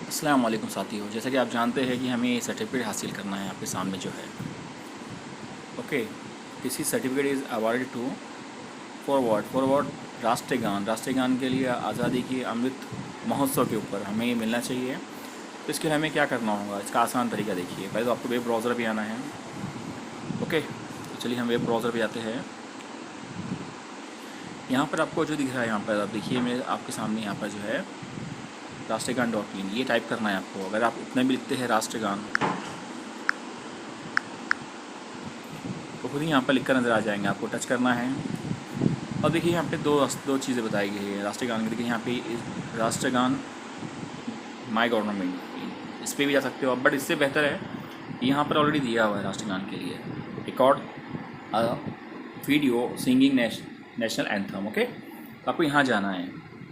अस्सलाम वालेकुम साथियों, जैसा कि आप जानते हैं कि हमें सर्टिफिकेट हासिल करना है आपके सामने जो है। Okay, this is certificate is awarded to forward राष्ट्रगान के लिए आज़ादी की अमृत महोत्सव के ऊपर हमें ये मिलना चाहिए। तो इसके लिए हमें क्या करना होगा, इसका आसान तरीका देखिए। पहले तो आपको वेब ब्राउज़र पे आना है। ओके, तो चलिए हम वेब ब्राउज़र पे आते हैं। यहाँ पर आपको जो दिख रहा है, यहाँ पर आप देखिए, मेरे आपके सामने यहाँ पर जो है राष्ट्रगान.in, ये टाइप करना है आपको। अगर आप इतने भी लिखते हैं राष्ट्रगान तो खुद ही यहाँ पर लिख कर नज़र आ जाएंगे। आपको टच करना है और देखिए यहाँ पे दो चीज़ें बताई गई है राष्ट्रगान की। देखिए यहाँ पे राष्ट्रगान माय गवर्नमेंट, इस पर भी जा सकते हो आप, बट इससे बेहतर है यहाँ पर ऑलरेडी दिया हुआ है राष्ट्रगान के लिए record video singing national anthem. Okay, तो आपको यहाँ जाना है।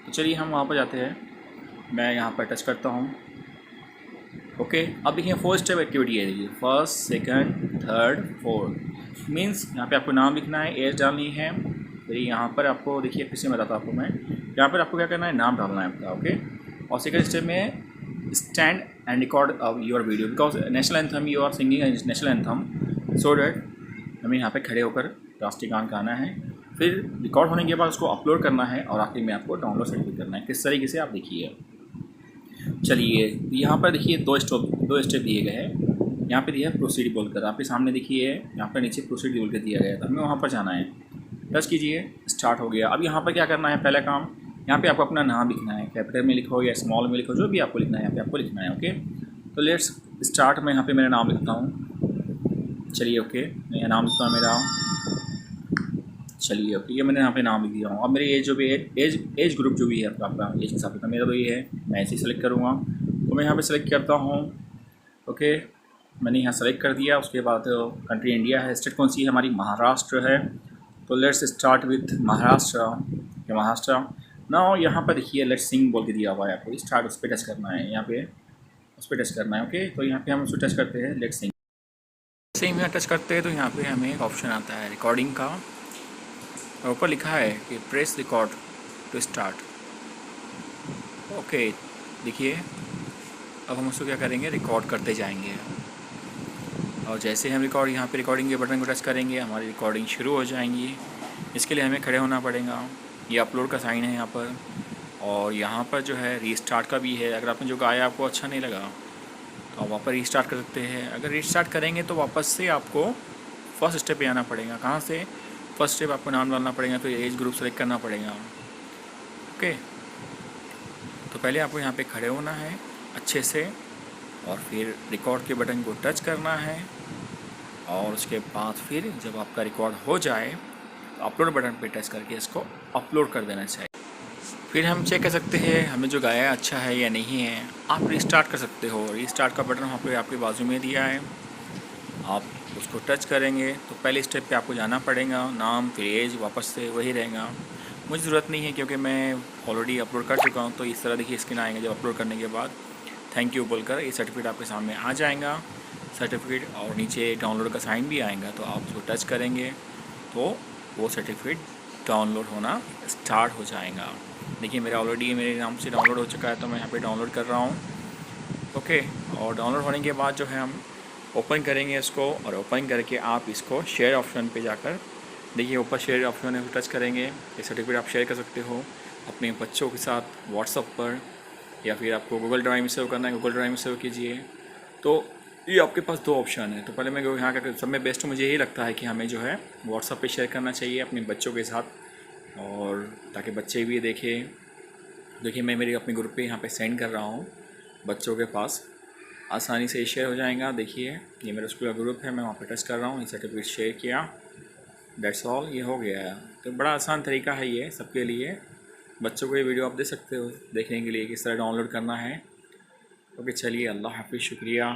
तो चलिए हम वहाँ पर जाते हैं। मैं यहाँ पर टच करता हूँ। ओके, अब देखिए 4 स्टेप एक्टिविटी है। देखिए first, second, third, fourth means यहाँ पे आपको नाम लिखना है, एज डालनी है। फिर यहाँ पर आपको देखिए, फिर से बताता हूँ आपको मैं, यहाँ पर आपको क्या करना है, नाम डालना है आपका। ओके, और सेकंड स्टेप में stand and record your video because national anthem you are singing national anthem, so that हमें यहाँ पे खड़े होकर राष्ट्रीय गान गाना है। फिर रिकॉर्ड होने के बाद उसको अपलोड करना है और आखिर में आपको डाउनलोड सर्टिफिकेट करना है। किस तरीके से आप देखिए। चलिए यहाँ पर देखिए दो स्टेप दिए गए हैं। यहाँ पे दिया है प्रोसीड बोलकर, आपके सामने देखिए यहाँ पर नीचे प्रोसीड बोल कर दिया गया था। हमें वहाँ पर जाना है। टच कीजिए, स्टार्ट हो गया। अब यहाँ पर क्या करना है, पहला काम यहाँ पे आपको अपना नाम लिखना है। कैपिटल में लिखो या स्मॉल में लिखो, जो भी आपको लिखना है यहाँ पे आपको लिखना है। ओके, तो लेट्स स्टार्ट। मैं यहाँ पे मेरा नाम लिखता हूँ। चलिए ओके, मैं यहाँ नाम लिखता हूँ मेरा। चलिए ओके, ये मैंने यहाँ पे नाम लिख दिया हूँ। अब मेरी एज जो भी है, एज ग्रुप जो भी है आपका एज के हिसाब से, मेरा तो ये है, मैं ऐसे ही सेलेक्ट करूँगा। तो मैं यहाँ पे सेलेक्ट करता हूँ। ओके, मैंने यहाँ सेलेक्ट कर दिया। उसके बाद कंट्री इंडिया है, स्टेट कौन सी है हमारी, महाराष्ट्र है। तो लेट्स स्टार्ट विथ महाराष्ट्र ना। यहाँ पर देखिए लेट्स सिंग बोल के दिया हुआ है आपको, स्टार्ट उस पर टच करना है। यहाँ पे उस पर टच करना है। ओके, तो यहाँ पे हम उसको टच करते हैं, लेट्स सिंग। जैसे ही यहाँ टच करते हैं तो यहाँ पे हमें एक ऑप्शन आता है रिकॉर्डिंग का, और ऊपर लिखा है कि press record to start. Okay, देखिए अब हम उसको क्या करेंगे, रिकॉर्ड करते जाएंगे। और जैसे हम यहाँ पे रिकॉर्डिंग के बटन को टच करेंगे, हमारी रिकॉर्डिंग शुरू हो जाएंगी। इसके लिए हमें खड़े होना पड़ेगा। ये अपलोड का साइन है यहाँ पर, और यहाँ पर जो है रीस्टार्ट का भी है। अगर आपने जो गाया आपको अच्छा नहीं लगा तो आप वापस रीस्टार्ट कर सकते हैं। अगर रीस्टार्ट करेंगे तो वापस से आपको फर्स्ट स्टेप पे आना पड़ेगा। कहाँ से, फर्स्ट स्टेप आपको नाम डालना पड़ेगा, तो एज ग्रुप सेलेक्ट करना पड़ेगा। ओके, तो पहले आपको यहाँ पे खड़े होना है अच्छे से, और फिर रिकॉर्ड के बटन को टच करना है, और उसके बाद फिर जब आपका रिकॉर्ड हो जाए तो अपलोड बटन पे टच करके इसको अपलोड कर देना चाहिए। फिर हम चेक कर सकते हैं हमें जो गाया अच्छा है या नहीं है। आप रीस्टार्ट कर सकते हो, रीस्टार्ट का बटन वहाँ पे आपके बाजू में दिया है। आप उसको टच करेंगे तो पहले स्टेप पे आपको जाना पड़ेगा, नाम फिर एज, वापस से वही रहेगा। मुझे ज़रूरत नहीं है क्योंकि मैं ऑलरेडी अपलोड कर चुका हूँ। तो इस तरह देखिए स्क्रीन आएगा, जब अपलोड करने के बाद थैंक यू बोलकर ये सर्टिफिकेट आपके सामने आ जाएगा सर्टिफिकेट, और नीचे डाउनलोड का साइन भी आएगा। तो आप उसको टच करेंगे तो वो सर्टिफिकेट डाउनलोड होना स्टार्ट हो जाएगा। देखिए मेरा ऑलरेडी मेरे नाम से डाउनलोड हो चुका है, तो मैं यहाँ पे डाउनलोड कर रहा हूँ। ओके, और डाउनलोड होने के बाद जो है हम ओपन करेंगे इसको, और ओपन करके आप इसको शेयर ऑप्शन पे जाकर देखिए, ऊपर शेयर ऑप्शन है, टच करेंगे। ये सर्टिफिकेट आप शेयर कर सकते हो अपने बच्चों के साथ व्हाट्सएप पर, या फिर आपको गूगल ड्राइव में सेव करना है, गूगल ड्राइव में सेव कीजिए। तो ये आपके पास दो ऑप्शन है। तो पहले मैं यहाँ का सब में बेस्ट मुझे यही लगता है कि हमें जो है व्हाट्सएप पे शेयर करना चाहिए अपने बच्चों के साथ, और ताकि बच्चे भी देखें। देखिए मैं मेरे अपने ग्रुप पे यहाँ पे सेंड कर रहा हूँ बच्चों के पास, आसानी से शेयर हो जाएगा। देखिए ये मेरा स्कूल का ग्रुप है, मैं वहाँ पे टच कर रहा हूँ, ये सर्टिफिकेट शेयर किया, दैट्स ऑल, ये हो गया है। तो बड़ा आसान तरीका है ये सबके लिए। बच्चों को ये वीडियो आप दे सकते हो देखने के लिए किस तरह डाउनलोड करना है। ओके, चलिए अल्लाह हाफिज़, शुक्रिया।